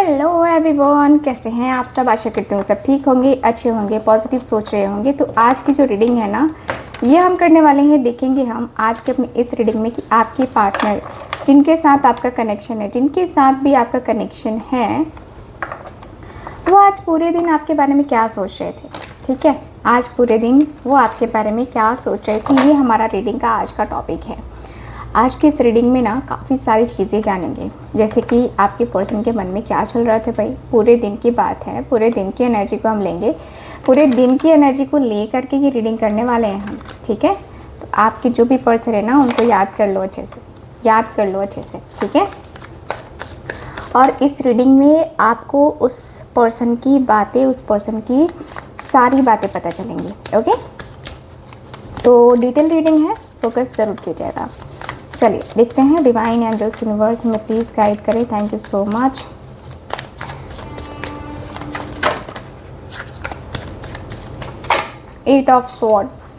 Hello everyone, कैसे हैं आप सब। आशा करती हूँ सब ठीक होंगे, अच्छे होंगे, पॉजिटिव सोच रहे होंगे। तो आज की जो रीडिंग है ना, ये हम करने वाले हैं। देखेंगे हम आज के अपने इस रीडिंग में कि आपके पार्टनर जिनके साथ आपका कनेक्शन है, जिनके साथ भी आपका कनेक्शन है, वो आज पूरे दिन आपके बारे में क्या सोच रहे थे। ठीक है, आज पूरे दिन वो आपके बारे में क्या सोच रहे थे, ये हमारा रीडिंग का आज का टॉपिक है। आज की इस रीडिंग में ना काफ़ी सारी चीज़ें जानेंगे, जैसे कि आपके पर्सन के मन में क्या चल रहा था। भाई पूरे दिन की बात है, पूरे दिन की एनर्जी को हम लेंगे, पूरे दिन की एनर्जी को ले करके ये रीडिंग करने वाले हैं हम। ठीक है, तो आपके जो भी पर्सन है ना, उनको याद कर लो अच्छे से, याद कर लो अच्छे से। ठीक है, और इस रीडिंग में आपको उस पर्सन की बातें, उस पर्सन की सारी बातें पता चलेंगी। ओके, तो डिटेल रीडिंग है, फोकस ज़रूर कीजिएगा। चलिए देखते हैं, डिवाइन एंजल्स यूनिवर्स में प्लीज़ गाइड करें। Thank you so much. Eight of swords,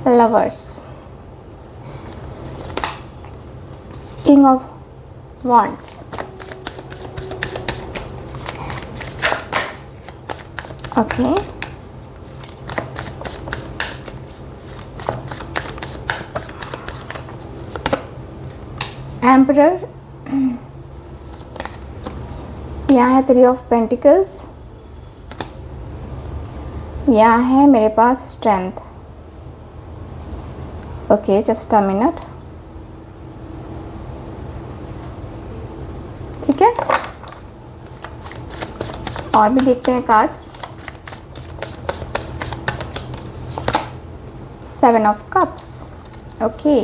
lovers, king of wands, okay, emperor, यहाँ है थ्री ऑफ पेंटिकल्स, यहाँ है मेरे पास strength. Okay, just a minute. ठीक है, और भी देखते हैं cards. Seven of cups, okay,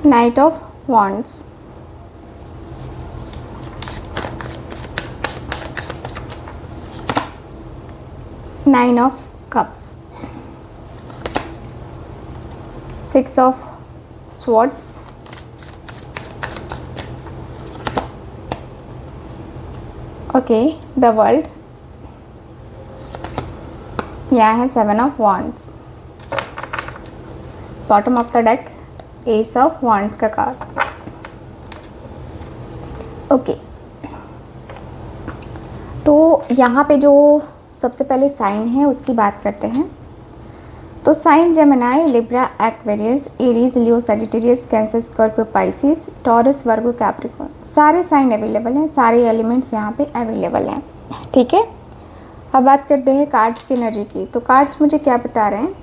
knight of wands, nine of cups, six of swords, okay, the world, यहाँ है seven of wands, bottom of the deck ace of wands का card. Okay, तो यहाँ पे जो सबसे पहले साइन है उसकी बात करते हैं। तो sign Gemini, Libra, Aquarius, Aries, Leo, Sagittarius, Cancer, Scorpio, Pisces, Taurus, Virgo, Capricorn, सारे साइन अवेलेबल हैं, सारे एलिमेंट्स यहाँ पे अवेलेबल हैं। ठीक है, अब बात करते हैं कार्ड्स की एनर्जी की। तो कार्ड्स मुझे क्या बता रहे हैं?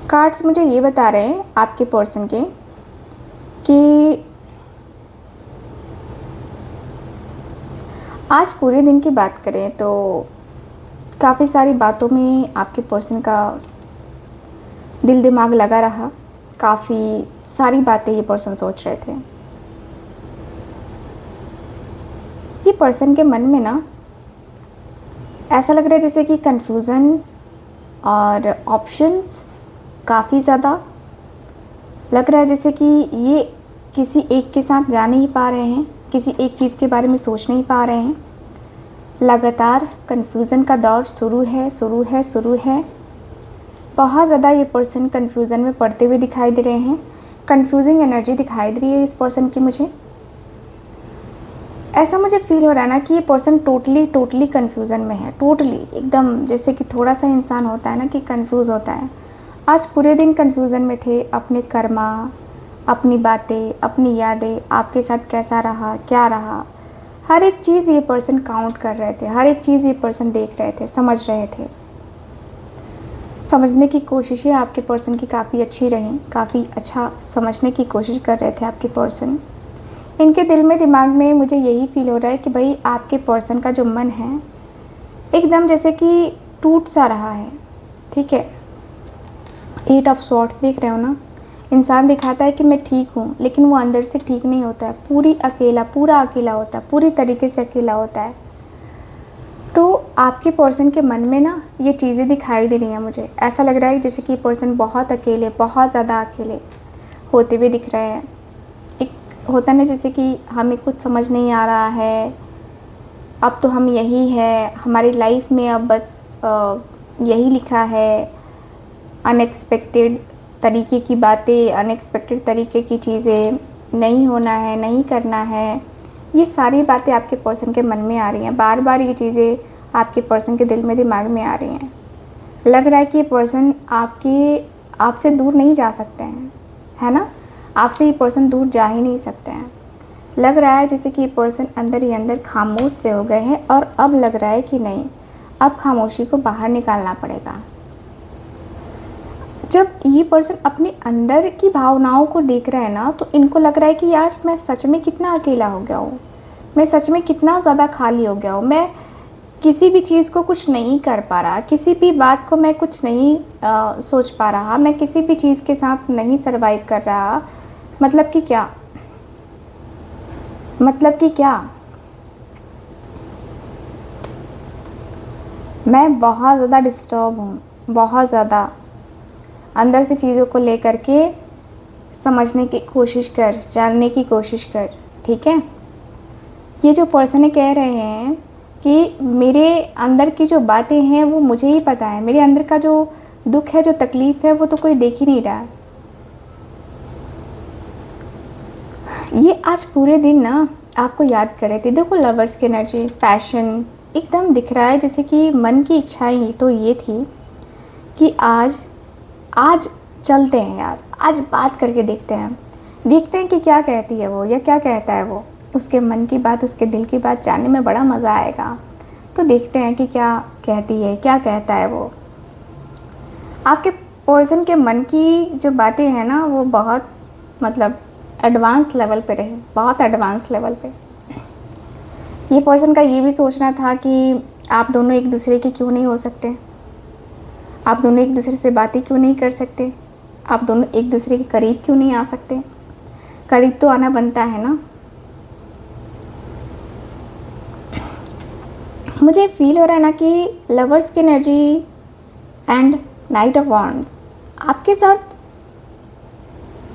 कार्ड्स मुझे ये बता रहे हैं आपके पर्सन के कि आज पूरे दिन की बात करें तो काफ़ी सारी बातों में आपके पर्सन का दिल दिमाग लगा रहा। काफ़ी सारी बातें ये पर्सन सोच रहे थे। ये पर्सन के मन में ना ऐसा लग रहा है जैसे कि कंफ्यूजन और ऑप्शंस काफ़ी ज़्यादा लग रहा है, जैसे कि ये किसी एक के साथ जा नहीं पा रहे हैं, किसी एक चीज़ के बारे में सोच नहीं पा रहे हैं। लगातार कन्फ्यूज़न का दौर शुरू है। बहुत ज़्यादा ये पर्सन कन्फ्यूज़न में पड़ते हुए दिखाई दे रहे हैं। कन्फ्यूजिंग एनर्जी दिखाई दे रही है इस पर्सन की। मुझे ऐसा मुझे फील हो रहा है ना कि ये पर्सन टोटली कन्फ्यूज़न में है। टोटली एकदम, जैसे कि थोड़ा सा इंसान होता है ना कि कंफ्यूज होता है। आज पूरे दिन कन्फ्यूज़न में थे। अपने कर्मा, अपनी बातें, अपनी यादें, आपके साथ कैसा रहा, क्या रहा, हर एक चीज़ ये पर्सन काउंट कर रहे थे। हर एक चीज़ ये पर्सन देख रहे थे, समझ रहे थे। समझने की कोशिशें आपके पर्सन की काफ़ी अच्छी रहीं। काफ़ी अच्छा समझने की कोशिश कर रहे थे आपके पर्सन। इनके दिल में, दिमाग में मुझे यही फील हो रहा है कि भाई आपके पर्सन का जो मन है एकदम जैसे कि टूट सा रहा है। ठीक है, एट ऑफ स्वॉर्ड्स देख रहे हो ना। इंसान दिखाता है कि मैं ठीक हूँ, लेकिन वो अंदर से ठीक नहीं होता है। पूरा अकेला होता है, पूरी तरीके से अकेला होता है। तो आपके पर्सन के मन में ना ये चीज़ें दिखाई दे रही हैं। मुझे ऐसा लग रहा है जैसे कि पर्सन बहुत अकेले, बहुत ज़्यादा अकेले होते हुए दिख रहे हैं। एक होता ना जैसे कि हमें कुछ समझ नहीं आ रहा है, अब तो हम यही है, हमारी लाइफ में अब बस यही लिखा है, अनएक्सपेक्टेड तरीके की बातें, अनएक्सपेक्टेड तरीके की चीज़ें, नहीं होना है, नहीं करना है, ये सारी बातें आपके पर्सन के मन में आ रही हैं। बार बार ये चीज़ें आपके पर्सन के दिल में, दिमाग में आ रही हैं। लग रहा है कि ये पर्सन आपसे दूर नहीं जा सकते हैं, है ना। आपसे ये पर्सन दूर जा ही नहीं सकते हैं। लग रहा है जैसे कि ये पर्सन अंदर ही अंदर खामोश से हो गए हैं और अब लग रहा है कि नहीं, अब खामोशी को बाहर निकालना पड़ेगा। जब ये पर्सन अपने अंदर की भावनाओं को देख रहा है ना, तो इनको लग रहा है कि यार मैं सच में कितना अकेला हो गया हूँ, मैं सच में कितना ज़्यादा खाली हो गया हूँ, मैं किसी भी चीज़ को कुछ नहीं कर पा रहा, किसी भी बात को मैं कुछ नहीं सोच पा रहा, मैं किसी भी चीज़ के साथ नहीं सरवाइव कर रहा। मतलब कि क्या, मतलब कि क्या, मैं बहुत ज़्यादा डिस्टर्ब हूँ, बहुत ज़्यादा अंदर से चीज़ों को लेकर के समझने की कोशिश कर, जानने की कोशिश कर। ठीक है, ये जो पर्सन कह रहे हैं कि मेरे अंदर की जो बातें हैं वो मुझे ही पता है, मेरे अंदर का जो दुख है, जो तकलीफ़ है, वो तो कोई देख ही नहीं रहा। ये आज पूरे दिन ना आपको याद कर रहे थे। देखो लवर्स की एनर्जी, पैशन एकदम दिख रहा है, जैसे कि मन की इच्छाएं तो ये थी कि आज चलते हैं यार, आज बात करके देखते हैं कि क्या कहती है वो या क्या कहता है वो। उसके मन की बात, उसके दिल की बात जानने में बड़ा मज़ा आएगा। तो देखते हैं कि क्या कहती है, क्या कहता है वो। आपके पर्सन के मन की जो बातें हैं ना, वो बहुत मतलब एडवांस लेवल पे रही, बहुत एडवांस लेवल पे। ये पर्सन का ये भी सोचना था कि आप दोनों एक दूसरे के क्यों नहीं हो सकते, आप दोनों एक दूसरे से बातें क्यों नहीं कर सकते, आप दोनों एक दूसरे के करीब क्यों नहीं आ सकते। करीब तो आना बनता है ना। मुझे फील हो रहा है ना कि लवर्स की energy and night of wands आपके साथ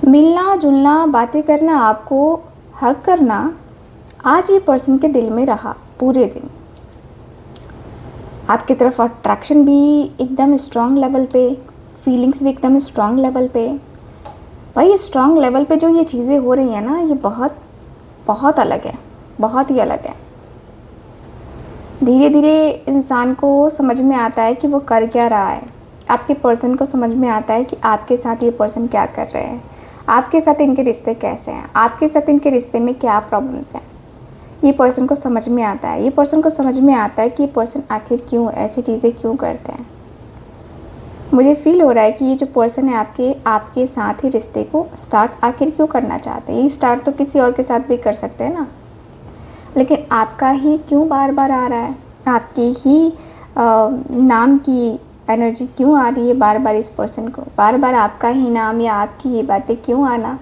मिलना जुलना, बातें करना, आपको हग करना आज ये पर्सन के दिल में रहा पूरे दिन। आपकी तरफ अट्रैक्शन भी एकदम स्ट्रॉन्ग लेवल पे, फीलिंग्स भी एकदम स्ट्रॉन्ग लेवल पे। भाई स्ट्रॉन्ग लेवल पे जो ये चीज़ें हो रही हैं ना, ये बहुत बहुत अलग है, बहुत ही अलग है। धीरे धीरे इंसान को समझ में आता है कि वो कर क्या रहा है। आपके पर्सन को समझ में आता है कि आपके साथ ये पर्सन क्या कर रहे हैं, आपके साथ इनके रिश्ते कैसे हैं, आपके साथ इनके रिश्ते में क्या प्रॉब्लम्स हैं। ये पर्सन को समझ में आता है, ये पर्सन को समझ में आता है कि ये पर्सन आखिर क्यों ऐसी चीज़ें क्यों करते हैं। मुझे फील हो रहा है कि ये जो पर्सन है आपके साथ ही रिश्ते को स्टार्ट आखिर क्यों करना चाहते हैं। ये स्टार्ट तो किसी और के साथ भी कर सकते हैं ना, लेकिन आपका ही क्यों बार बार आ रहा है, आपके ही नाम की एनर्जी क्यों आ रही है बार बार इस पर्सन को, बार बार आपका ही नाम या आपकी ये बातें क्यों आना।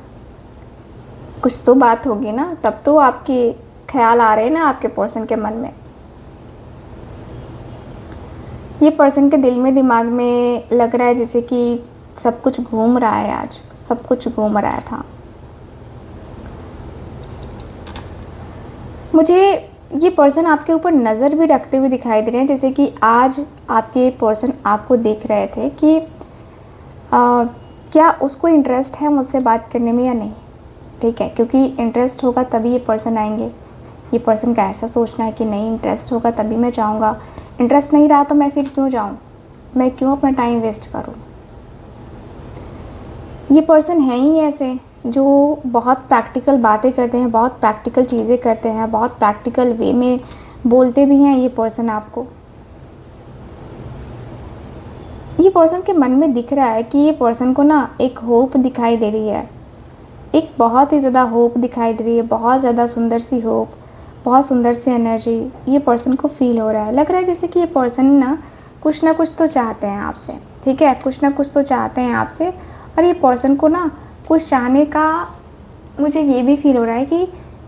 कुछ तो बात होगी ना, तब तो आपके ख्याल आ रहे हैं ना आपके पर्सन के मन में। ये पर्सन के दिल में, दिमाग में लग रहा है जैसे कि सब कुछ घूम रहा है, आज सब कुछ घूम रहा था। मुझे ये पर्सन आपके ऊपर नज़र भी रखते हुए दिखाई दे रहे हैं, जैसे कि आज आपके पर्सन आपको देख रहे थे कि क्या उसको इंटरेस्ट है मुझसे बात करने में या नहीं। ठीक है, क्योंकि इंटरेस्ट होगा तभी ये पर्सन आएंगे। ये पर्सन का ऐसा सोचना है कि नहीं, इंटरेस्ट होगा तभी मैं जाऊंगा, इंटरेस्ट नहीं रहा तो मैं फिर क्यों जाऊं, मैं क्यों अपना टाइम वेस्ट करूं। ये पर्सन है ही ऐसे जो बहुत प्रैक्टिकल बातें करते हैं, बहुत प्रैक्टिकल चीज़ें करते हैं, बहुत प्रैक्टिकल वे में बोलते भी हैं। ये पर्सन आपको, ये पर्सन के मन में दिख रहा है कि ये पर्सन को ना एक होप दिखाई दे रही है, एक बहुत ही ज़्यादा होप दिखाई दे रही है, बहुत ज़्यादा सुंदर सी होप, बहुत सुंदर सी एनर्जी ये पर्सन को फील हो रहा है। लग रहा है जैसे कि ये पर्सन ना कुछ तो चाहते हैं आपसे। ठीक है, कुछ ना कुछ तो चाहते हैं आपसे, और ये पर्सन को ना कुछ चाहने का मुझे ये भी फील हो रहा है कि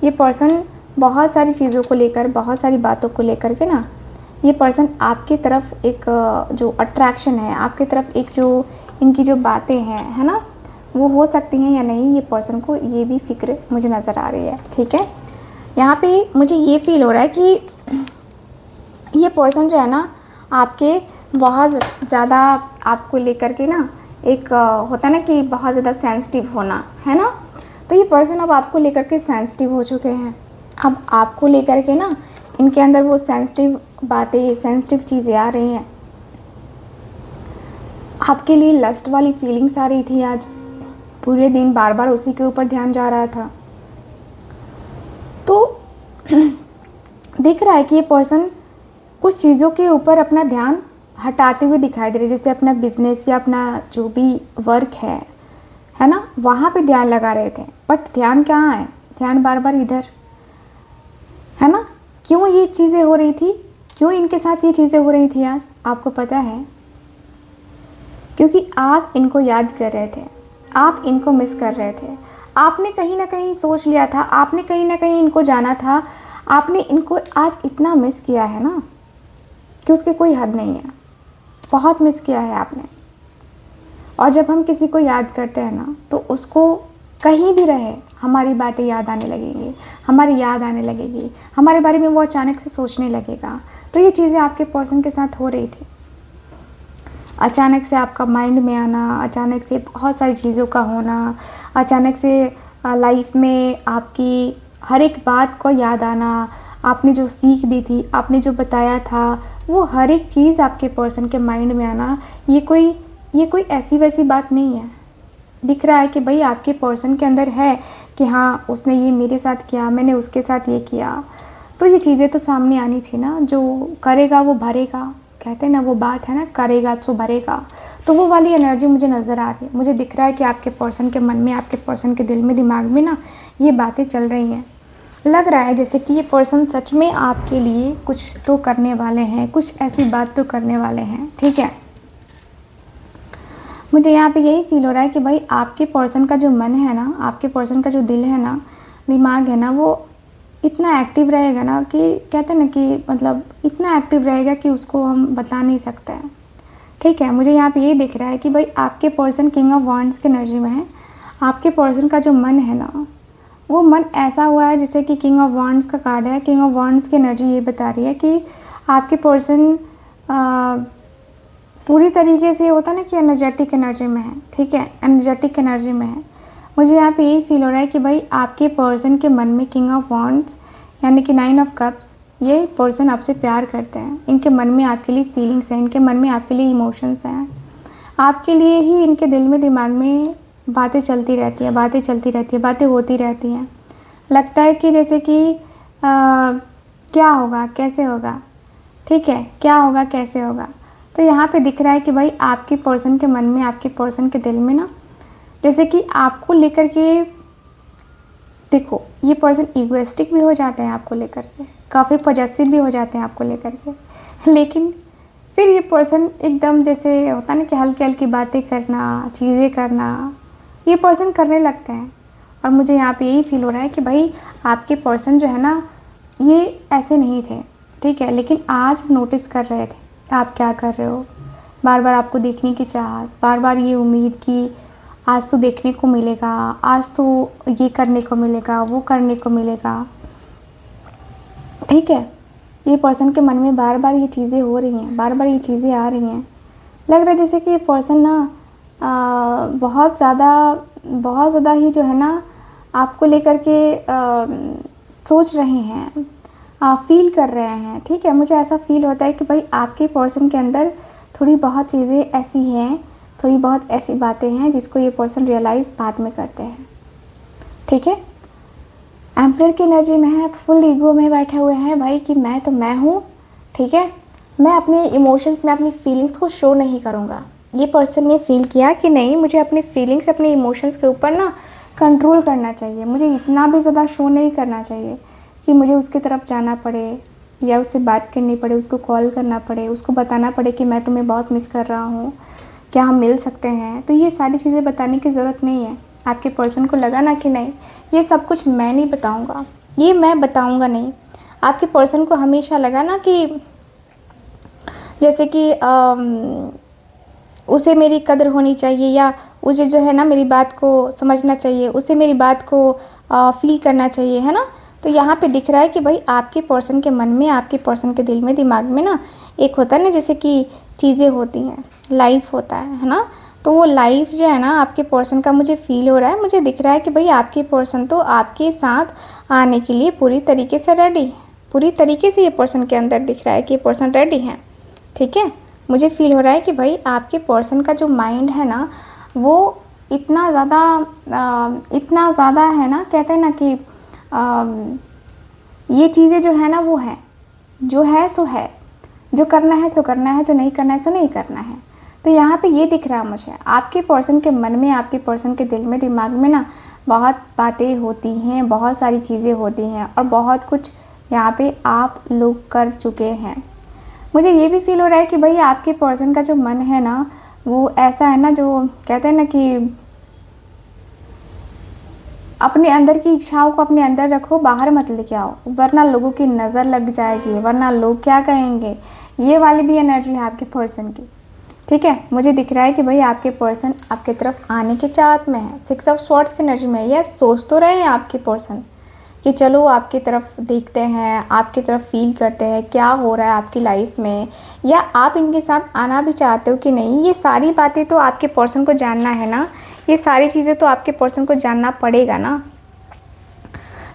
ये पर्सन बहुत सारी चीज़ों को लेकर, बहुत सारी बातों को लेकर के ना, ये पर्सन आपकी तरफ एक जो अट्रैक्शन है, आपकी तरफ एक जो इनकी जो बातें हैं, है ना, वो हो सकती हैं या नहीं, ये पर्सन को ये भी फिक्र मुझे नज़र आ रही है। ठीक है, यहाँ पे मुझे ये फील हो रहा है कि ये पर्सन जो है ना आपके बहुत ज़्यादा आपको लेकर के ना एक होता है ना कि बहुत ज़्यादा सेंसिटिव होना, है ना। तो ये पर्सन अब आपको लेकर के सेंसिटिव हो चुके हैं। अब आपको लेकर के ना इनके अंदर वो सेंसिटिव बातें, सेंसिटिव चीज़ें आ रही हैं। आपके लिए लस्ट वाली फीलिंग्स आ रही थी आज, पूरे दिन बार बार उसी के ऊपर ध्यान जा रहा था। तो दिख रहा है कि ये पर्सन कुछ चीज़ों के ऊपर अपना ध्यान हटाते हुए दिखाई दे रहे, जैसे अपना बिजनेस या अपना जो भी वर्क है ना, वहाँ पे ध्यान लगा रहे थे। बट ध्यान कहाँ है, ध्यान बार बार इधर, है ना। क्यों ये चीज़ें हो रही थी, क्यों इनके साथ ये चीज़ें हो रही थी आज, आपको पता है? क्योंकि आप इनको याद कर रहे थे, आप इनको मिस कर रहे थे। आपने कहीं ना कहीं सोच लिया था, आपने कहीं ना कहीं इनको जाना था, आपने इनको आज इतना मिस किया है ना कि उसकी कोई हद नहीं है। बहुत मिस किया है आपने। और जब हम किसी को याद करते हैं ना, तो उसको कहीं भी रहे हमारी बातें याद आने लगेंगी, हमारी याद आने लगेगी, हमारे बारे में वो अचानक से सोचने लगेगा। तो ये चीज़ें आपके पर्सन के साथ हो रही थी। अचानक से आपका माइंड में आना, अचानक से बहुत सारी चीज़ों का होना, अचानक से लाइफ में आपकी हर एक बात को याद आना, आपने जो सीख दी थी, आपने जो बताया था, वो हर एक चीज़ आपके पर्सन के माइंड में आना, ये कोई ऐसी वैसी बात नहीं है। दिख रहा है कि भाई आपके पर्सन के अंदर है कि हाँ, उसने ये मेरे साथ किया, मैंने उसके साथ ये किया। तो ये चीज़ें तो सामने आनी थी ना। जो करेगा वो भरेगा, कहते हैं ना, वो बात है ना, करेगा तो भरेगा। तो वो वाली एनर्जी मुझे नज़र आ रही है। मुझे दिख रहा है कि आपके पर्सन के मन में, आपके पर्सन के दिल में, दिमाग में ना ये बातें चल रही हैं। लग रहा है जैसे कि ये पर्सन सच में आपके लिए कुछ तो करने वाले हैं, कुछ ऐसी बात तो करने वाले हैं, ठीक है। मुझे यहाँ पे यही फील हो रहा है कि भाई आपके पर्सन का जो मन है ना, आपके पर्सन का जो दिल है ना, दिमाग है ना, वो इतना एक्टिव रहेगा ना कि कहते हैं ना कि मतलब इतना एक्टिव रहेगा कि उसको हम बता नहीं सकते हैं, ठीक है। मुझे यहाँ पे यही दिख रहा है कि भाई आपके पर्सन किंग ऑफ वांड्स की एनर्जी में है। आपके पर्सन का जो मन है ना, वो मन ऐसा हुआ है जैसे कि किंग ऑफ वांड्स का कार्ड है। किंग ऑफ वांड्स की एनर्जी ये बता रही है कि आपके पर्सन पूरी तरीके से होता है ना कि एनर्जेटिक एनर्जी में है, ठीक है, एनर्जेटिक एनर्जी में है। मुझे यहाँ पे यही फील हो रहा है कि भाई आपके पर्सन के मन में किंग ऑफ वांड्स यानी कि 9 ऑफ कप्स, ये पर्सन आपसे प्यार करते हैं। इनके मन में आपके लिए फीलिंग्स हैं, इनके मन में आपके लिए इमोशंस हैं। आपके लिए ही इनके दिल में, दिमाग में बातें चलती रहती हैं, बातें चलती रहती हैं, बातें होती रहती हैं। लगता है कि जैसे कि क्या होगा, कैसे होगा, ठीक है, क्या होगा, कैसे होगा। तो यहाँ पे दिख रहा है कि भाई आपके पर्सन के मन में, आपके पर्सन के दिल में ना, जैसे कि आपको लेकर के, देखो ये पर्सन इगोइस्टिक भी हो जाते हैं आपको लेकर के, काफ़ी पॉजेसिव भी हो जाते हैं आपको लेकर के, लेकिन फिर ये पर्सन एकदम जैसे होता ना कि हल्की हल्की बातें करना, चीज़ें करना, ये पर्सन करने लगते हैं। और मुझे यहाँ पे यही फील हो रहा है कि भाई आपके पर्सन जो है ना, ये ऐसे नहीं थे, ठीक है, लेकिन आज नोटिस कर रहे थे आप क्या कर रहे हो। बार बार आपको देखने की चाहत, बार बार ये उम्मीद कि आज तो देखने को मिलेगा, आज तो ये करने को मिलेगा, वो करने को मिलेगा, ठीक है। ये पर्सन के मन में बार बार ये चीज़ें हो रही हैं, बार बार ये चीज़ें आ रही हैं। लग रहा है जैसे कि ये पर्सन ना बहुत ज़्यादा ही जो है ना आपको लेकर के सोच रहे हैं, फील कर रहे हैं, ठीक है। मुझे ऐसा फील होता है कि भाई आपके पर्सन के अंदर थोड़ी बहुत चीज़ें ऐसी हैं, थोड़ी बहुत ऐसी बातें हैं जिसको ये पर्सन रियलाइज़ बाद में करते हैं, ठीक है। एम्परर की एनर्जी में है, फुल ईगो में बैठे हुए हैं भाई कि मैं तो मैं हूँ, ठीक है। मैं अपने इमोशंस में अपनी फीलिंग्स को शो नहीं करूँगा। ये पर्सन ने फील किया कि नहीं, मुझे अपनी फीलिंग्स, अपने इमोशंस के ऊपर ना कंट्रोल करना चाहिए। मुझे इतना भी ज़्यादा शो नहीं करना चाहिए कि मुझे उसकी तरफ जाना पड़े या उससे बात करनी पड़े, उसको कॉल करना पड़े, उसको बताना पड़े कि मैं तुम्हें बहुत मिस कर रहा हूँ, क्या हम मिल सकते हैं। तो ये सारी चीज़ें बताने की ज़रूरत नहीं है। आपके पर्सन को लगा ना कि नहीं, ये सब कुछ मैं नहीं बताऊँगा, ये मैं बताऊँगा नहीं। आपके पर्सन को हमेशा लगा ना कि जैसे कि उसे मेरी कदर होनी चाहिए, या उसे जो है ना मेरी बात को समझना चाहिए, उसे मेरी बात को फील करना चाहिए, है ना। तो यहाँ पे दिख रहा है कि भाई आपके पर्सन के मन में, आपके पर्सन के दिल में, दिमाग में ना एक होता है ना जैसे कि चीज़ें होती हैं, लाइफ होता है ना। तो वो लाइफ जो है ना आपके पर्सन का मुझे फील हो रहा है, मुझे दिख रहा है कि भाई आपके पर्सन तो आपके साथ आने के लिए पूरी तरीके से रेडी है, पूरी तरीके से ये पर्सन के अंदर दिख रहा है कि ये पर्सन रेडी है। ठीक है, मुझे फील हो रहा है कि भाई आपके पर्सन का जो माइंड है ना वो इतना ज़्यादा है ना, कहते हैं ना कि ये चीज़ें जो है ना वो है, जो है सो है, जो करना है सो करना है, जो नहीं करना है सो नहीं करना है। तो यहाँ पे ये दिख रहा है मुझे आपके पर्सन के मन में, आपके पर्सन के दिल में, दिमाग में ना बहुत बातें होती हैं, बहुत सारी चीज़ें होती हैं और बहुत कुछ यहाँ पे आप लोग कर चुके हैं। मुझे ये भी फील हो रहा है कि भाई आपके पर्सन का जो मन है ना वो ऐसा है ना, जो कहते हैं ना कि अपने अंदर की इच्छाओं को अपने अंदर रखो, बाहर मत लेके आओ, वरना लोगों की नज़र लग जाएगी, वरना लोग क्या कहेंगे। ये वाली भी एनर्जी है आपके पर्सन की। ठीक है, मुझे दिख रहा है कि भाई आपके पर्सन आपके तरफ आने के चाहत में है, 6 ऑफ स्वॉर्ड्स की एनर्जी में है। यस, सोच तो रहे हैं आपके पर्सन कि चलो आपकी तरफ देखते हैं, आपकी तरफ फील करते हैं क्या हो रहा है आपकी लाइफ में, या आप इनके साथ आना भी चाहते हो कि नहीं। ये सारी बातें तो आपके पर्सन को जानना है ना, ये सारी चीज़ें तो आपके पर्सन को जानना पड़ेगा ना।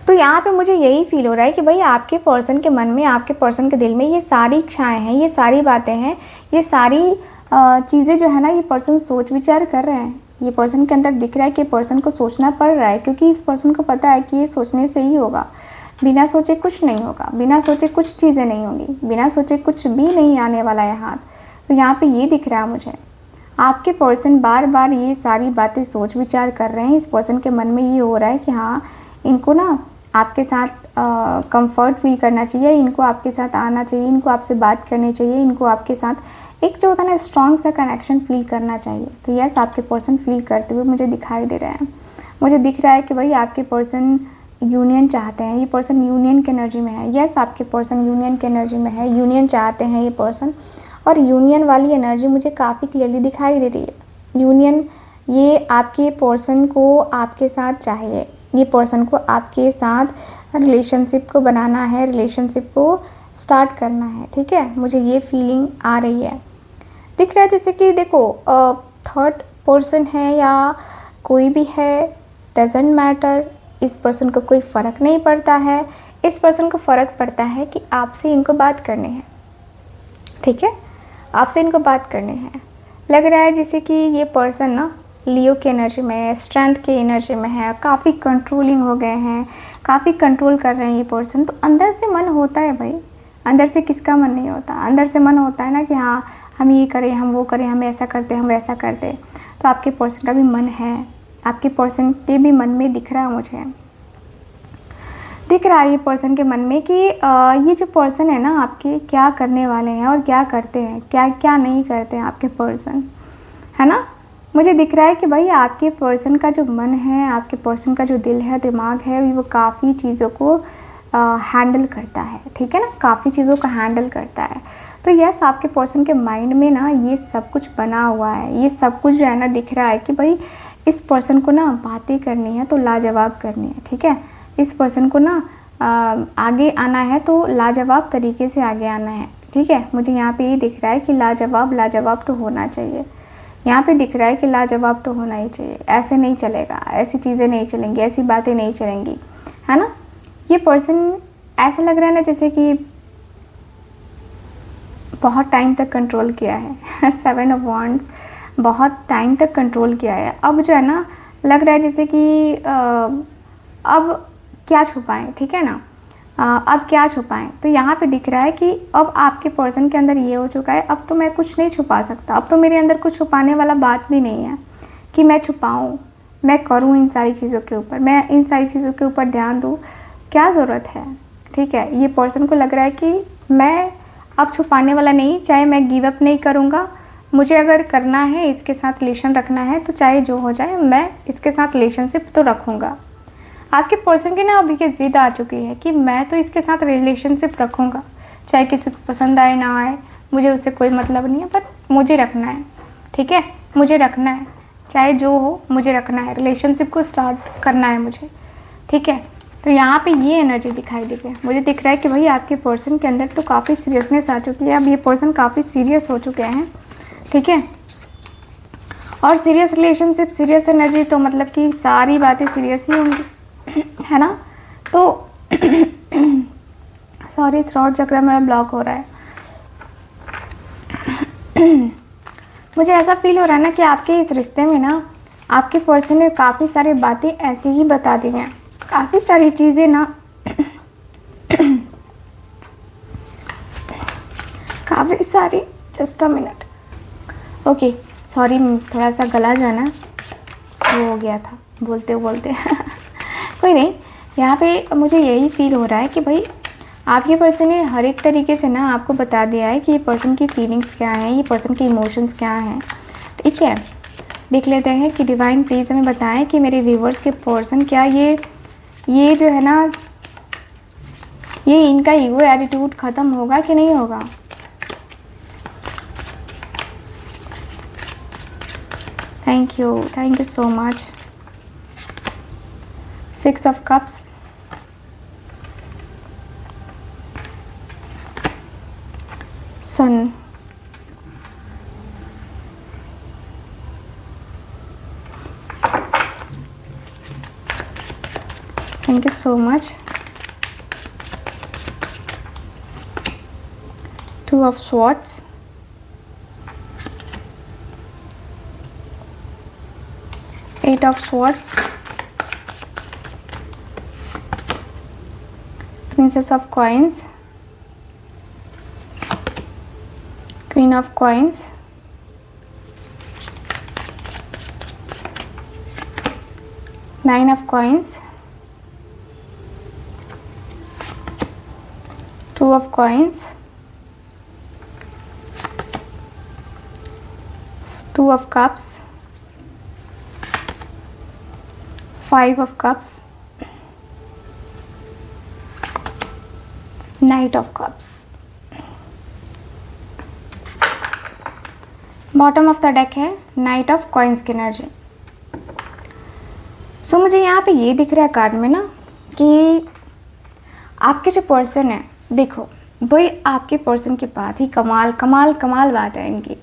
तो यहाँ पे मुझे यही फील हो रहा है कि भाई आपके पर्सन के मन में, आपके पर्सन के दिल में ये सारी इच्छाएं हैं, ये सारी बातें हैं, ये सारी चीज़ें जो है ना ये पर्सन सोच विचार कर रहे हैं। ये पर्सन के अंदर दिख रहा है कि पर्सन को सोचना पड़ रहा है, क्योंकि इस पर्सन को पता है कि ये सोचने से ही होगा, बिना सोचे कुछ नहीं होगा, बिना सोचे कुछ चीज़ें नहीं होंगी, बिना सोचे कुछ भी नहीं आने वाला है हाथ। तो यहाँ पे ये दिख रहा है मुझे आपके पर्सन बार बार ये सारी बातें सोच विचार कर रहे हैं। इस पर्सन के मन में ये हो रहा है कि हाँ इनको ना आपके साथ कंफर्ट फील करना चाहिए, इनको आपके साथ आना चाहिए, इनको आपसे बात करनी चाहिए, इनको आपके साथ एक जो होता है ना स्ट्रॉन्ग सा कनेक्शन फील करना चाहिए। तो यस, आपके पर्सन फील करते हुए मुझे दिखाई दे रहे हैं। मुझे दिख रहा है कि भाई आपके पर्सन यूनियन चाहते हैं, ये पर्सन यूनियन की एनर्जी में है। यस, आपके पर्सन यूनियन की एनर्जी में है, यूनियन चाहते हैं ये पर्सन, और यूनियन वाली एनर्जी मुझे काफ़ी क्लियरली दिखाई दे रही है। यूनियन, ये आपके पर्सन को आपके साथ चाहिए, ये पर्सन को आपके साथ रिलेशनशिप को बनाना है, रिलेशनशिप को स्टार्ट करना है। ठीक है, मुझे ये फीलिंग आ रही है। दिख रहा है जैसे कि देखो थर्ड पर्सन है या कोई भी है, डजेंट मैटर, इस पर्सन को कोई फ़र्क नहीं पड़ता है। इस पर्सन को फ़र्क पड़ता है कि आपसे इनको बात करनी है। ठीक है, आपसे इनको बात करनी है। लग रहा है जैसे कि ये पर्सन ना लियो की एनर्जी में है, स्ट्रेंथ की एनर्जी में है, काफ़ी कंट्रोलिंग हो गए हैं, काफ़ी कंट्रोल कर रहे हैं ये पर्सन। तो अंदर से मन होता है भाई, अंदर से किसका मन नहीं होता, अंदर से मन होता है ना कि हाँ हम ये करें, हम वो करें, हम ऐसा करते, हम वैसा करते। तो आपके पर्सन का भी मन है, आपके पर्सन के भी मन में दिख रहा है, मुझे दिख रहा है ये पर्सन के मन में कि ये जो पर्सन है ना आपके क्या करने वाले हैं और क्या करते हैं, क्या क्या नहीं करते हैं आपके पर्सन, है ना। मुझे दिख रहा है कि भाई आपके पर्सन का जो मन है, आपके पर्सन का जो दिल है, दिमाग है, वो काफ़ी चीज़ों को हैंडल करता है। ठीक है ना, काफ़ी चीज़ों को हैंडल करता है। तो यस, आपके पर्सन के माइंड में ना ये सब कुछ बना हुआ है, ये सब कुछ जो है ना दिख रहा है कि भाई इस पर्सन को ना बातें करनी है तो लाजवाब करनी है। ठीक है, इस पर्सन को ना आगे आना है तो लाजवाब तरीके से आगे आना है। ठीक है, मुझे यहाँ पे ये दिख रहा है कि लाजवाब तो होना चाहिए। यहाँ पे दिख रहा है कि लाजवाब तो होना ही चाहिए, ऐसे नहीं चलेगा, ऐसी चीज़ें नहीं चलेंगी, ऐसी बातें नहीं चलेंगी, है ना। ये पर्सन ऐसा लग रहा है ना जैसे कि बहुत टाइम तक कंट्रोल किया है 7 ऑफ वॉन्ड्स, बहुत टाइम तक कंट्रोल किया है। अब जो है ना लग रहा है जैसे कि अब क्या छुपाएं, ठीक है ना, अब क्या छुपाएं। तो यहाँ पे दिख रहा है कि अब आपके पर्सन के अंदर ये हो चुका है, अब तो मैं कुछ नहीं छुपा सकता, अब तो मेरे अंदर कुछ छुपाने वाला बात भी नहीं है कि मैं छुपाऊँ, मैं करूँ इन सारी चीज़ों के ऊपर, मैं इन सारी चीज़ों के ऊपर ध्यान दूँ, क्या ज़रूरत है। ठीक है, ये पर्सन को लग रहा है कि मैं अब छुपाने वाला नहीं, चाहे मैं गिव अप नहीं करूँगा, मुझे अगर करना है, इसके साथ रिलेशन रखना है तो चाहे जो हो जाए मैं इसके साथ रिलेशनशिप तो रखूँगा। आपके पर्सन की ना अब ये ज़िद आ चुकी है कि मैं तो इसके साथ रिलेशनशिप रखूँगा, चाहे किसी को पसंद आए ना आए, मुझे उससे कोई मतलब नहीं है, बट मुझे रखना है। ठीक है, मुझे रखना है, चाहे जो हो मुझे रखना है, रिलेशनशिप को स्टार्ट करना है मुझे। ठीक है, तो यहाँ पे ये एनर्जी दिखाई दे रही है। मुझे दिख रहा है कि भाई आपके पर्सन के अंदर तो काफ़ी सीरियसनेस आ चुकी है। अब ये पर्सन काफ़ी सीरियस हो चुके हैं, ठीक है। और सीरियस रिलेशनशिप, सीरियस एनर्जी, तो मतलब कि सारी बातें सीरियस ही होंगी, है ना। तो सॉरी, थ्रोट चक्र मेरा ब्लॉक हो रहा है। मुझे ऐसा फील हो रहा है ना कि आपके इस रिश्ते में ना आपके पर्सन ने काफ़ी सारी बातें ऐसी ही बता दी हैं, काफ़ी सारी चीज़ें ना काफ़ी सारी, just a minute, okay sorry, थोड़ा सा गला जो है ना वो हो गया था बोलते बोलते कोई नहीं। यहाँ पे मुझे यही फील हो रहा है कि भाई आपके पर्सन ने हर एक तरीके से ना आपको बता दिया है कि ये पर्सन की फीलिंग्स क्या हैं, ये पर्सन के इमोशंस क्या हैं, ठीक है। देख लेते हैं कि डिवाइन प्लीज़ हमें बताएं कि मेरे व्यूवर्स के पर्सन क्या ये जो है ना, ये इनका ईगो एटीट्यूड ख़त्म होगा कि नहीं होगा। Thank you so much. 6 of Cups, Sun, thank you so much. 2 of Swords, Eight of Swords, Princess of Coins, Queen of Coins, Nine of Coins, Two of Coins, Two of Cups, Five of Cups, Knight of Cups। Bottom of the deck है night of coins की energy. सो मुझे यहाँ पे ये दिख रहा है card में ना कि आपके जो पर्सन है, देखो भाई आपके पर्सन की बात ही कमाल कमाल कमाल बात है इनकी।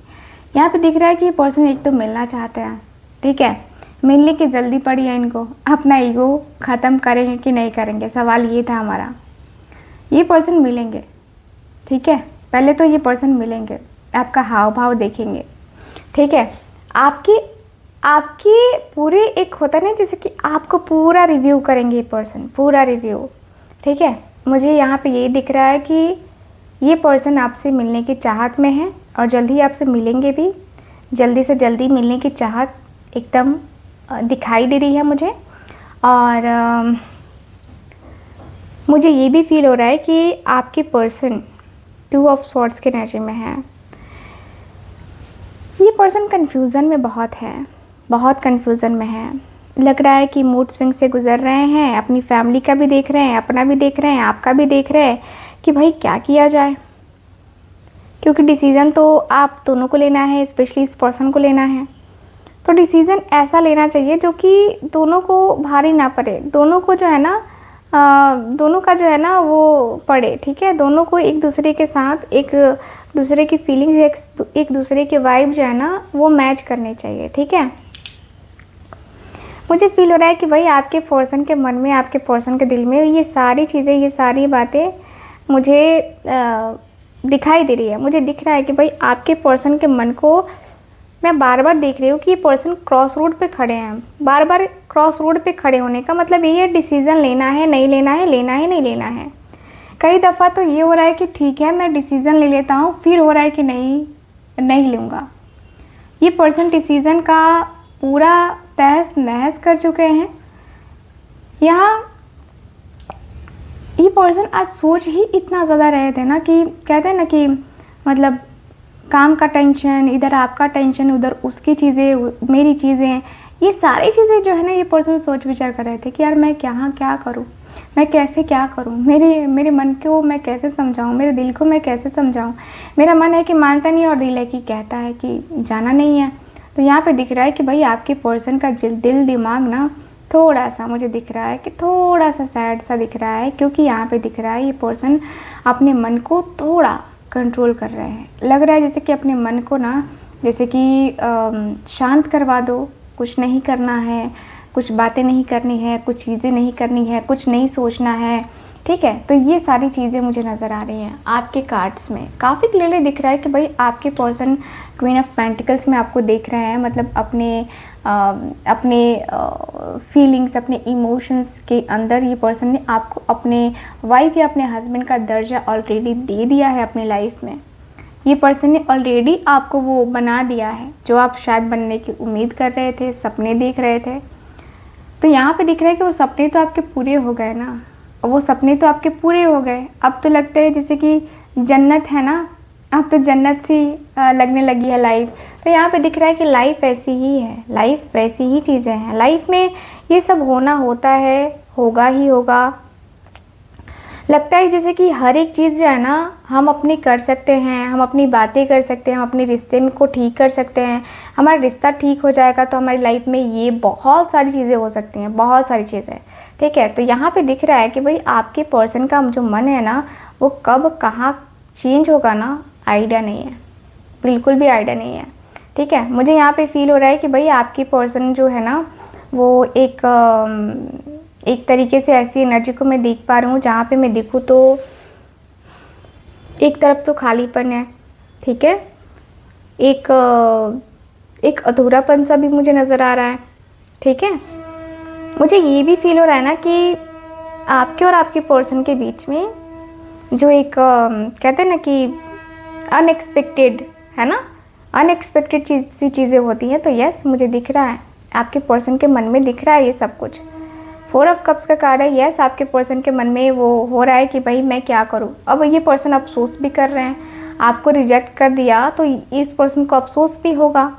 यहाँ पे दिख रहा है कि ये पर्सन एक तो मिलना चाहते हैं, ठीक है, मिलने की जल्दी पड़ी है इनको, अपना ईगो ख़त्म करेंगे कि नहीं करेंगे, सवाल ये था हमारा। ये पर्सन मिलेंगे, ठीक है, पहले तो ये पर्सन मिलेंगे, आपका हाव भाव देखेंगे, ठीक है, आपकी पूरे एक होता है ना जैसे कि आपको पूरा रिव्यू करेंगे ये पर्सन, पूरा रिव्यू, ठीक है। मुझे यहाँ पे ये दिख रहा है कि ये पर्सन आपसे मिलने की चाहत में है और जल्दी आपसे मिलेंगे भी, जल्दी से जल्दी मिलने की चाहत एकदम दिखाई दे रही है मुझे। और मुझे ये भी फील हो रहा है कि आपके पर्सन 2 of Swords के एनर्जी में है। ये पर्सन कन्फ्यूज़न में बहुत है, बहुत कन्फ्यूज़न में है। लग रहा है कि मूड स्विंग से गुजर रहे हैं, अपनी फैमिली का भी देख रहे हैं, अपना भी देख रहे हैं, आपका भी देख रहे हैं कि भाई क्या किया जाए, क्योंकि डिसीज़न तो आप दोनों को लेना है, स्पेशली इस पर्सन को लेना है। तो डिसीज़न ऐसा लेना चाहिए जो कि दोनों को भारी ना पड़े, दोनों को जो है ना दोनों का जो है ना वो पड़े, ठीक है, दोनों को एक दूसरे के साथ एक दूसरे की फीलिंग्स, एक दूसरे के वाइब जो है ना वो मैच करने चाहिए, ठीक है। मुझे फील हो रहा है कि भाई आपके पर्सन के मन में, आपके पर्सन के दिल में ये सारी चीज़ें, ये सारी बातें मुझे दिखाई दे रही है। मुझे दिख रहा है कि भाई आपके पर्सन के मन को मैं बार बार देख रही हूँ कि ये पर्सन क्रॉस रोड पे खड़े हैं। बार बार क्रॉस रोड पे खड़े होने का मतलब ये डिसीज़न लेना है नहीं लेना है, लेना है नहीं लेना है। कई दफ़ा तो ये हो रहा है कि ठीक है मैं डिसीज़न ले लेता हूँ, फिर हो रहा है कि नहीं लूँगा। ये पर्सन डिसीज़न का पूरा तहस नहस कर चुके हैं। यहाँ ये पर्सन आज सोच ही इतना ज़्यादा रहे थे ना कि कहते हैं ना कि मतलब काम का टेंशन, इधर आपका टेंशन, उधर उसकी चीज़ें, मेरी चीज़ें, ये सारी चीज़ें जो है ना ये पर्सन सोच विचार कर रहे थे कि यार मैं क्या करूँ, मैं कैसे क्या करूँ, मेरे मन को मैं कैसे समझाऊँ, मेरे दिल को मैं कैसे समझाऊँ। मेरा मन है कि मानता नहीं और दिल है कि कहता है कि जाना नहीं है। तो यहाँ पे दिख रहा है कि भाई आपके पर्सन का दिल दिमाग ना थोड़ा सा मुझे दिख रहा है कि थोड़ा सा सैड सा दिख रहा है, क्योंकि यहाँ पे दिख रहा है ये पर्सन अपने मन को थोड़ा कंट्रोल कर रहे हैं। लग रहा है जैसे कि अपने मन को ना, जैसे कि शांत करवा दो, कुछ नहीं करना है, कुछ बातें नहीं करनी है, कुछ चीज़ें नहीं करनी है, कुछ नहीं सोचना है, ठीक है। तो ये सारी चीज़ें मुझे नज़र आ रही हैं आपके कार्ड्स में। काफ़ी क्लियरली दिख रहा है कि भाई आपके पर्सन क्वीन ऑफ पेंटिकल्स में आपको देख रहे हैं, मतलब अपने फीलिंग्स, अपने इमोशंस के अंदर ये पर्सन ने आपको अपने वाइफ या अपने हस्बैंड का दर्जा ऑलरेडी दे दिया है अपनी लाइफ में। ये पर्सन ने ऑलरेडी आपको वो बना दिया है जो आप शायद बनने की उम्मीद कर रहे थे, सपने देख रहे थे। तो यहाँ पे दिख रहा है कि वो सपने तो आपके पूरे हो गए ना, वो सपने तो आपके पूरे हो गए। अब तो लगता है जैसे कि जन्नत है ना, अब तो जन्नत सी लगने लगी है लाइफ। तो यहाँ पे दिख रहा है कि लाइफ ऐसी ही है, लाइफ वैसी ही चीज़ें हैं, लाइफ में ये सब होना होता है, होगा ही होगा। लगता है जैसे कि हर एक चीज़ जो है ना हम अपनी कर सकते हैं, हम अपनी बातें कर सकते हैं, हम अपने रिश्ते में को ठीक कर सकते हैं। हमारा रिश्ता ठीक हो जाएगा तो हमारी लाइफ में ये बहुत सारी चीज़ें हो सकती हैं, बहुत सारी चीज़ें, ठीक है। तो यहाँ पे दिख रहा है कि भाई आपके पर्सन का जो मन है ना वो कब कहाँ चेंज होगा ना, आइडिया नहीं है, बिल्कुल भी आइडिया नहीं है, ठीक है। मुझे यहाँ पे फील हो रहा है कि भाई आपकी पर्सन जो है ना वो एक तरीके से ऐसी एनर्जी को मैं देख पा रही हूँ जहाँ पे मैं देखूँ तो एक तरफ तो खालीपन है, ठीक है, एक अधूरापन सा भी मुझे नज़र आ रहा है, ठीक है। मुझे ये भी फील हो रहा है ना कि आपके और आपके पर्सन के बीच में जो एक कहते हैं ना कि अनएक्सपेक्टेड है ना, अनएक्सपेक्टेड चीज़ें होती हैं। तो यस, मुझे दिख रहा है आपके पर्सन के मन में दिख रहा है ये सब कुछ। 4 ऑफ कप्स का कार्ड है। यस, आपके पर्सन के मन में वो हो रहा है कि भाई मैं क्या करूं। अब ये पर्सन अफसोस भी कर रहे हैं, आपको रिजेक्ट कर दिया तो इस पर्सन को अफसोस भी होगा,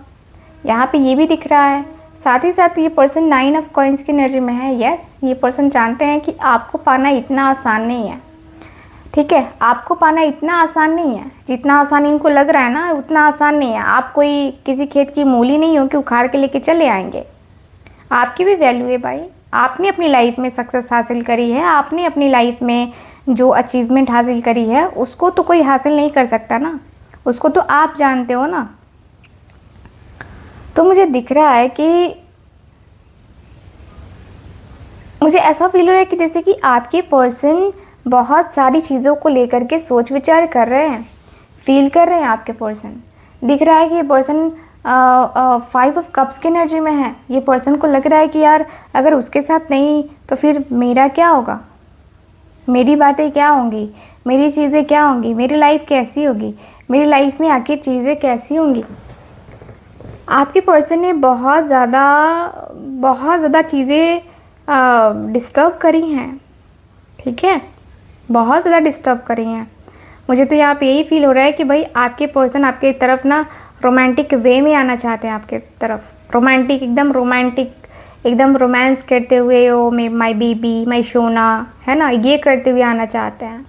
यहाँ पे ये भी दिख रहा है। साथ ही साथ ये पर्सन 9 ऑफ कॉइंस की एनर्जी में है। यस, ये पर्सन जानते हैं कि आपको पाना इतना आसान नहीं है, ठीक है, आपको पाना इतना आसान नहीं है, जितना आसान इनको लग रहा है ना उतना आसान नहीं है। आप कोई किसी खेत की मूली नहीं हो कि उखाड़ के लेके चले आएंगे। आपकी भी वैल्यू है भाई, आपने अपनी लाइफ में सक्सेस हासिल करी है, आपने अपनी लाइफ में जो अचीवमेंट हासिल करी है उसको तो कोई हासिल नहीं कर सकता ना, उसको तो आप जानते हो ना। तो मुझे दिख रहा है कि मुझे ऐसा फील हो रहा है कि जैसे कि आपके पर्सन बहुत सारी चीज़ों को लेकर के सोच विचार कर रहे हैं, फील कर रहे हैं। आपके पर्सन दिख रहा है कि ये पर्सन 5 ऑफ कप्स की एनर्जी में है। ये पर्सन को लग रहा है कि यार अगर उसके साथ नहीं तो फिर मेरा क्या होगा, मेरी बातें क्या होंगी, मेरी चीज़ें क्या होंगी, मेरी लाइफ कैसी होगी, मेरी लाइफ में आखिर चीज़ें कैसी होंगी। आपके पर्सन ने बहुत ज़्यादा चीज़ें डिस्टर्ब करी हैं, ठीक है, बहुत ज़्यादा डिस्टर्ब करी हैं। मुझे तो यहाँ पे यही फील हो रहा है कि भाई आपके पर्सन आपके तरफ ना रोमांटिक वे में आना चाहते हैं, आपके तरफ रोमांटिक, एकदम रोमांस करते हुए, ओ माई बेबी, माई सोना, है ना, ये करते हुए आना चाहते हैं।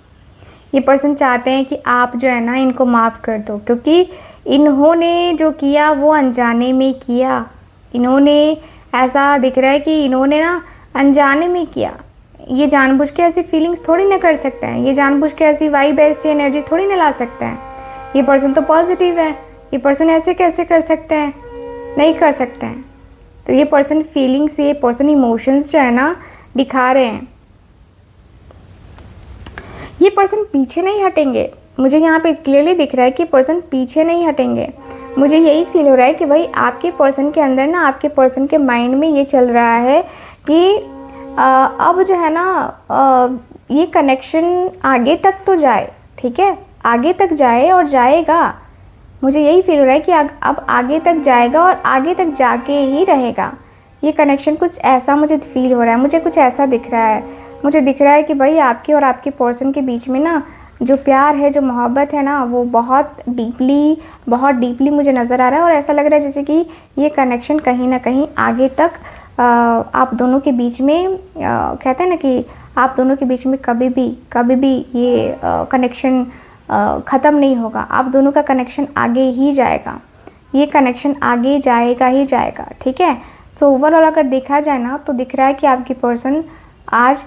ये पर्सन चाहते हैं कि आप जो है ना इनको माफ़ कर दो, क्योंकि इन्होंने जो किया वो अनजाने में किया। इन्होंने ऐसा दिख रहा है कि इन्होंने ना अनजाने में किया। ये जानबूझ के ऐसी फीलिंग्स थोड़ी ना कर सकते हैं, ये जानबूझ के ऐसी वाइब, ऐसी एनर्जी थोड़ी ना ला सकते हैं। ये पर्सन तो पॉजिटिव है, ये पर्सन ऐसे कैसे कर सकते हैं, नहीं कर सकते हैं। तो ये पर्सन फीलिंग्स, ये पर्सन इमोशंस जो है ना दिखा रहे हैं। ये पर्सन पीछे नहीं हटेंगे, मुझे यहाँ पे क्लियरली दिख रहा है कि पर्सन पीछे नहीं हटेंगे। मुझे यही फील हो रहा है कि भाई आपके पर्सन के अंदर ना, आपके पर्सन के माइंड में ये चल रहा है कि अब जो है ना ये कनेक्शन आगे तक तो जाए, ठीक है, आगे तक जाए और जाएगा। मुझे यही फील हो रहा है कि अब आगे तक जाएगा और आगे तक जाके ही रहेगा। ये कनेक्शन कुछ ऐसा मुझे फील हो रहा है, मुझे कुछ ऐसा दिख रहा है। मुझे दिख रहा है कि भाई आपके और आपके पर्सन के बीच में ना जो प्यार है, जो मोहब्बत है ना, वो बहुत डीपली मुझे नज़र आ रहा है। और ऐसा लग रहा है जैसे कि ये कनेक्शन कहीं ना कहीं आगे तक आप दोनों के बीच में कहते हैं ना कि आप दोनों के बीच में कभी भी ये कनेक्शन ख़त्म नहीं होगा। आप दोनों का कनेक्शन आगे ही जाएगा, ये कनेक्शन आगे जाएगा ही जाएगा, ठीक है। सो ओवरऑल अगर देखा जाए ना तो दिख रहा है कि आपकी पर्सन आज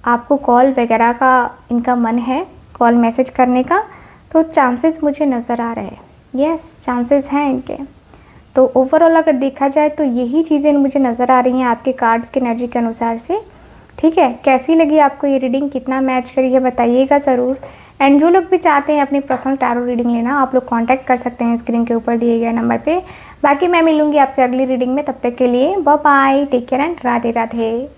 आपको कॉल वगैरह का इनका मन है, कॉल मैसेज करने का, तो चांसेस मुझे नज़र आ रहे हैं। यस, चांसेस हैं इनके। तो ओवरऑल अगर देखा जाए तो यही चीज़ें मुझे नज़र आ रही हैं आपके कार्ड्स के एनर्जी के अनुसार से। ठीक है, कैसी लगी आपको ये रीडिंग, कितना मैच करी है बताइएगा ज़रूर। एंड जो लोग भी चाहते हैं अपनी पर्सनल टैरो रीडिंग लेना, आप लोग कांटेक्ट कर सकते हैं स्क्रीन के ऊपर दिए गए नंबर पे। बाकी मैं मिलूंगी आपसे अगली रीडिंग में, तब तक के लिए bye bye, take care and Radhe Radhe.